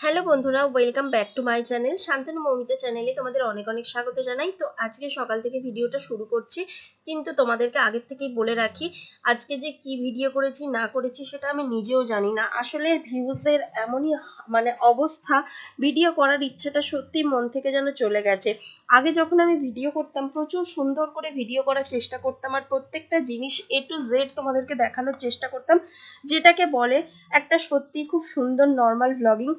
Hello বন্ধুরা, welcome back to my channel Shantanu Moumita চ্যানেলে তোমাদের অনেক অনেক স্বাগত জানাই। তো আজকে সকাল থেকে ভিডিওটা শুরু করছি, কিন্তু তোমাদেরকে আগের থেকেই বলে রাখি আজকে যে কি ভিডিও করেছি না করেছি সেটা আমি নিজেও জানি না। আসলে ভিউজের এমনই অবস্থা, ভিডিও করার ইচ্ছাটা সত্যি মন থেকে যেন চলে গেছে। আগে যখন আমি ভিডিও করতাম প্রচুর সুন্দর করে ভিডিও করার চেষ্টা করতাম, আর প্রত্যেকটা জিনিস এ টু জেড তোমাদেরকে দেখানোর চেষ্টা করতাম, যেটাকে বলে একটা সত্যি খুব সুন্দর নর্মাল ভ্লগিং।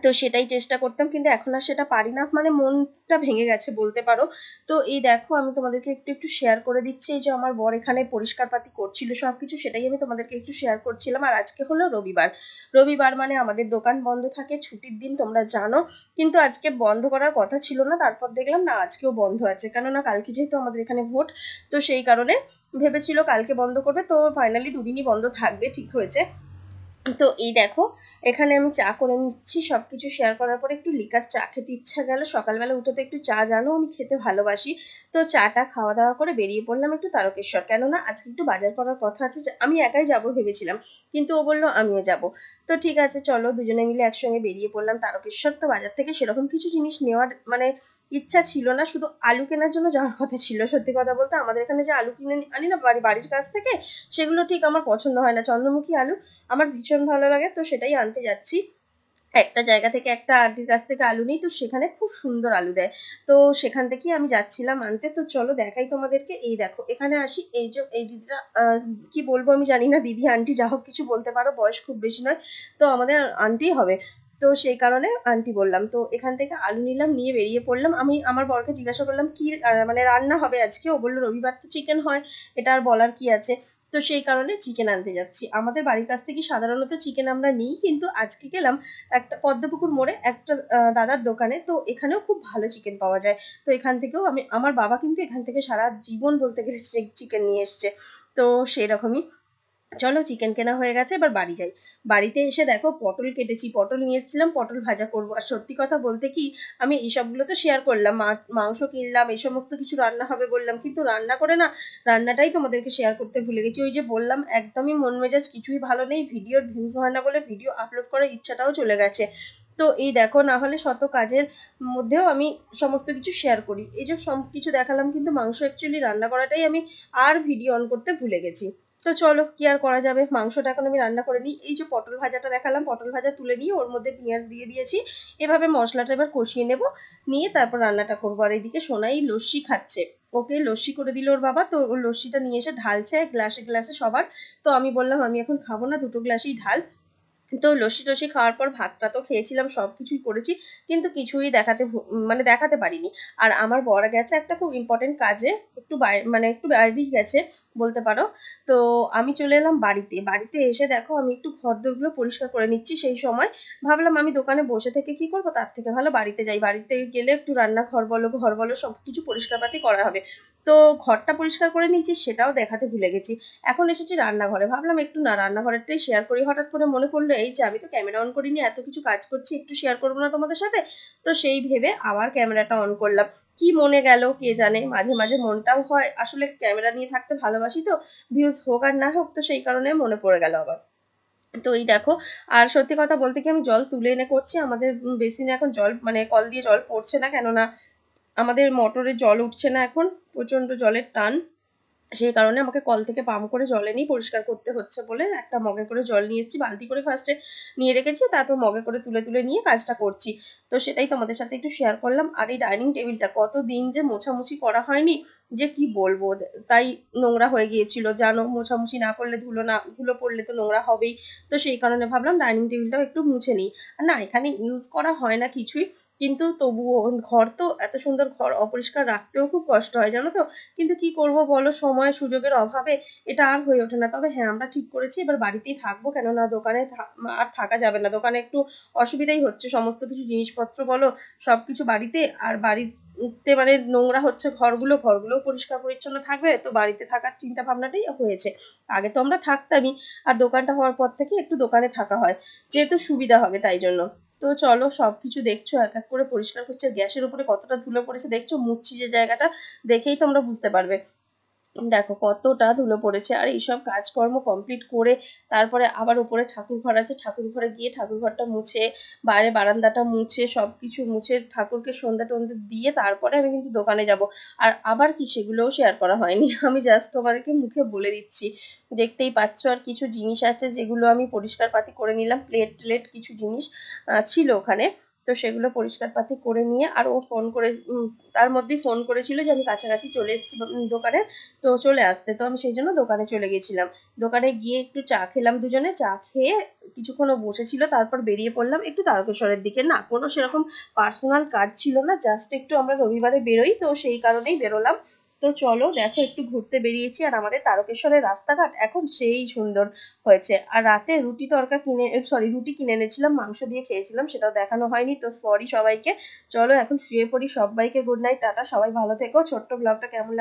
তো সেটাই চেষ্টা করতাম, কিন্তু এখন আর সেটা পারি না, মনটা ভেঙে গেছে বলতে পারো। তো এই দেখো আমি তোমাদেরকে একটু একটু শেয়ার করে দিচ্ছি। এই যে আমার বর এখানে পরিষ্কার পাতি করছিল সবকিছু, সেটাই আমি তোমাদেরকে একটু শেয়ার করছিলাম। আর আজকে হলো রবিবার। রবিবার মানে আমাদের দোকান বন্ধ থাকে, ছুটির দিন তোমরা জানো। কিন্তু আজকে বন্ধ করার কথা ছিল না, তারপর দেখলাম না আজকেও বন্ধ আছে, কেননা কালকে যেহেতু আমাদের এখানে ভোট, তো সেই কারণে ভেবেছিল কালকে বন্ধ করবে। তো ফাইনালি দুদিনই বন্ধ থাকবে, ঠিক হয়েছে। তো এই দেখো এখানে আমি চা করে নিচ্ছি। সবকিছু শেয়ার করার পরে একটু লিকার চা খেতে ইচ্ছা গেল, সকালবেলা উঠে তো একটু চা জানো আমি খেতে ভালোবাসি। তো চাটা খাওয়া দাওয়া করে বেরিয়ে পড়লাম একটু তারকেশ্বর, কেননা আজকে একটু বাজার করার কথা আছে। আমি একাই যাব ভেবেছিলাম, কিন্তু ও বললো আমিও যাব। তো ঠিক আছে চলো দুজনে মিলে একসঙ্গে বেরিয়ে পড়লাম তারকেশ্বর। তো বাজার থেকে সেরকম কিছু জিনিস নেওয়ার ইচ্ছা ছিল না, শুধু আলু কেনার জন্য যাওয়ার কথা ছিল। সত্যি কথা বলতে আমাদের এখানে যে আলু কিনে আনি না বাড়ির কাছ থেকে, সেগুলো ঠিক আমার পছন্দ হয় না। চন্দ্রমুখী আলু আমার ভীষণ ভালো লাগে, তো সেটাই আনতে যাচ্ছি। একটা জায়গা থেকে, একটা আন্টির কাছ থেকে আলু নিই, তো সেখানে খুব সুন্দর আলু দেয়। তো সেখান থেকেই আমি যাচ্ছিলাম আনতে। তো চলো দেখাই তোমাদেরকে। এই দেখো এখানে আসি, এই যে এই দিদিরা কি বলবো আমি জানি না, দিদি আন্টি যা হোক কিছু বলতে পারো, বয়স খুব বেশি নয়, তো আমাদের আন্টি হবে। তো সেই কারণে আন্টি বললাম। তো এখান থেকে আলু নিলাম, নিয়ে বেরিয়ে পড়লাম। আমি আমার বরকে জিজ্ঞাসা করলাম কি রান্না হবে আজকে। ও বললো রবিবার তো চিকেন হয়, এটা আর বলার কি আছে। তো সেই কারণে চিকেন আনতে যাচ্ছি। আমাদের বাড়ির কাছ থেকে সাধারণত চিকেন আমরা নিই, কিন্তু আজকে গেলাম একটা পদ্মপুকুর মোড়ে একটা দাদার দোকানে। তো এখানেও খুব ভালো চিকেন পাওয়া যায়। তো এখান থেকেও আমার বাবা কিন্তু এখান থেকে সারা জীবন বলতে গেলে চিকেন নিয়ে এসছে। তো সেরকমই চলো চিকেন কেনা হয়ে গেছে, এবার বাড়ি যাই। বাড়িতে এসে দেখো পটল কেটেছি, পটল নিয়ে এসেছিলাম, পটল ভাজা করবো। আর সত্যি কথা বলতে কি, আমি এইসবগুলো তো শেয়ার করলাম, মাংস কিনলাম, এই সমস্ত কিছু রান্না হবে বললাম, কিন্তু রান্না করে না রান্নাটাই তোমাদেরকে শেয়ার করতে ভুলে গেছি। ওই যে বললাম একদমই মন মেজাজ কিছুই ভালো নেই, ভিডিওর ভিউজ হয় না বলে ভিডিও আপলোড করার ইচ্ছাটাও চলে গেছে। তো এই দেখো, না হলে শত কাজের মধ্যেও আমি সমস্ত কিছু শেয়ার করি। এই যে সব কিছু দেখালাম, কিন্তু মাংস অ্যাকচুয়ালি রান্না করাটাই আমি আর ভিডিও অন করতে ভুলে গেছি। তো চলো কি আর করা যাবে, মাংসটা এখন আমি রান্না করে নিই। এই যে পটল ভাজাটা দেখালাম, পটল ভাজা তুলে নিয়ে ওর মধ্যে পেঁয়াজ দিয়ে দিয়েছি। এভাবে মশলাটা এবার কষিয়ে নেব, নিয়ে তারপর রান্নাটা করবো। আর এইদিকে সোনাই লস্যি খাচ্ছে, ওকে লস্যি করে দিল ওর বাবা। তো ওর লস্যিটা নিয়ে এসে ঢালছে গ্লাসে গ্লাসে সবার। তো আমি বললাম আমি এখন খাবো না, দুটো গ্লাসেই ঢাল। তো লস্যি টস্যি খাওয়ার পর ভাতটা তো খেয়েছিলাম, সব কিছুই করেছি, কিন্তু কিছুই দেখাতে পারিনি। আর আমার বর গেছে একটা খুব ইম্পর্টেন্ট কাজে, একটু একটু বাইরেই গেছে বলতে পারো। তো আমি চলে এলাম বাড়িতে। বাড়িতে এসে দেখো আমি একটু ঘরদোরগুলো পরিষ্কার করে নিচ্ছি। সেই সময় ভাবলাম আমি দোকানে বসে থেকে কি করবো, তার থেকে ভালো বাড়িতে যাই। বাড়িতে গেলে একটু রান্নাঘর বলো ঘর বলো সব কিছু পরিষ্কারপাতি করা হবে। তো ঘরটা পরিষ্কার করে নিয়েছি, সেটাও দেখাতে ভুলে গেছি। এখন এসেছি রান্নাঘরে, ভাবলাম একটু না রান্নাঘরেরটাই শেয়ার করি। হঠাৎ করে মনে পড়লো এই যে আমি তো ক্যামেরা অন করিনি, এত কিছু কাজ করছি, একটু শেয়ার করবো না তোমাদের সাথে। তো সেই ভেবে আবার ক্যামেরাটা অন করলাম। কি মনে গেল কে জানে, মাঝে মাঝে মনটাও হয়, আসলে ক্যামেরা নিয়ে থাকতে ভালোবাসি তো, ভিউজ হোক আর না হোক, তো সেই কারণে মনে পড়ে গেল আবার। তো এই দেখো, আর সত্যি কথা বলতে কি আমি জল তুলে এনে করছি। আমাদের বেসিনে এখন জল কল দিয়ে জল পড়ছে না, কেননা আমাদের মোটরে জল উঠছে না এখন, প্রচন্ড জলের টান। সেই কারণে আমাকে কল থেকে পাম্প করে জল এনেই পরিষ্কার করতে হচ্ছে বলে একটা মগে করে জল নিয়ে এসেছি। বালতি করে ফার্স্টে নিয়ে রেখেছি, তারপর মগে করে তুলে তুলে নিয়ে কাজটা করছি। তো সেটাই তোমাদের সাথে একটু শেয়ার করলাম। আর এই ডাইনিং টেবিলটা কতদিন যে মোছামুছি করা হয়নি, যে কি বলবো, তাই নোংরা হয়ে গিয়েছিল জানো। মোছামুছি না করলে ধুলো পড়লে তো নোংরা হবেই। তো সেই কারণে ভাবলাম ডাইনিং টেবিলটাও একটু মুছে নিই। আর না এখানে ইউজ করা হয় না কিছুই, কিন্তু তবুও ঘর তো এত সুন্দর ঘর অপরিষ্কার রাখতেও খুব কষ্ট হয় জানো তো। কিন্তু কি করব বলো, সময় সুযোগের অভাবে এটা আর হয়ে ওঠে না। তবে হ্যাঁ আমরা ঠিক করেছি এবার বাড়িতেই থাকবো, কেননা দোকানে আর থাকা যাবে না। দোকানে একটু অসুবিধাই হচ্ছে, সমস্ত কিছু জিনিসপত্র বলো সবকিছু বাড়িতে, আর বাড়িতে নোংরা হচ্ছে ঘরগুলোও পরিষ্কার পরিচ্ছন্ন থাকবে। তো বাড়িতে থাকার চিন্তা ভাবনাটাই হয়েছে। আগে তো আমরা থাকতামই, আর দোকানটা হওয়ার পর থেকে একটু দোকানে থাকা হয়, যেহেতু সুবিধা হবে তাই জন্য। তো চলো সবকিছু দেখছো এক এক করে পরিষ্কার করছে। গ্যাসের উপরে কতটা ধুলো পড়েছে দেখছো, মুছছি যে জায়গাটা, দেখেই তোমরা বুঝতে পারবে। দেখো কতটা ধুলো পড়েছে। আর এইসব কাজকর্ম কমপ্লিট করে তারপরে আবার উপরে ঠাকুর ঘর আছে, ঠাকুর ঘরে গিয়ে ঠাকুর ঘরটা মুছে, বাইরে বারান্দাটা মুছে, সব কিছু মুছে ঠাকুরকে সন্ধ্যা টন্ধা দিয়ে তারপরে আমি কিন্তু দোকানে যাব। আর আবার কি সেগুলোও শেয়ার করা হয়নি। আমি জাস্ট তোমাদেরকে মুখে বলে দিচ্ছি। দেখতেই পাচ্ছ আর কিছু জিনিস আছে যেগুলো আমি পরিষ্কার পাতি করে নিলাম, প্লেট টেলেট কিছু জিনিস ছিল ওখানে। তো সেগুলো পরিষ্কার পাতি করে নিয়ে আর ও ফোন করে তার মধ্যেই ফোন করেছিল যে আমি কাছাকাছি চলে এসেছি দোকানে, তো চলে আসতে। তো আমি সেই জন্য দোকানে চলে গেছিলাম। দোকানে গিয়ে একটু চা খেলাম দুজনে। চা খেয়ে কিছুক্ষণ ও বসেছিল, তারপর বেরিয়ে পড়লাম একটু তারকেশ্বরের দিকে। না কোনো সেরকম পার্সোনাল কাজ ছিল না, জাস্ট একটু আমরা রবিবারে বেরোই তো সেই কারণেই বেরোলাম। তো চলো দেখো একটু ঘুরতে বেরিয়েছি। আর আমাদের তারকেশ্বরের রাস্তাঘাট এখন সেই সুন্দর হয়েছে। আর রাতে রুটি কিনে এনেছিলাম, মাংস দিয়ে খেয়েছিলাম, সেটাও দেখানো হয়নি, তো সরি সবাইকে। চলো এখন শুয়ে পড়ি, সবাইকে গুড নাইট, টাটা, সবাই ভালো থেকো। ছোট্ট ব্লগটা কেমন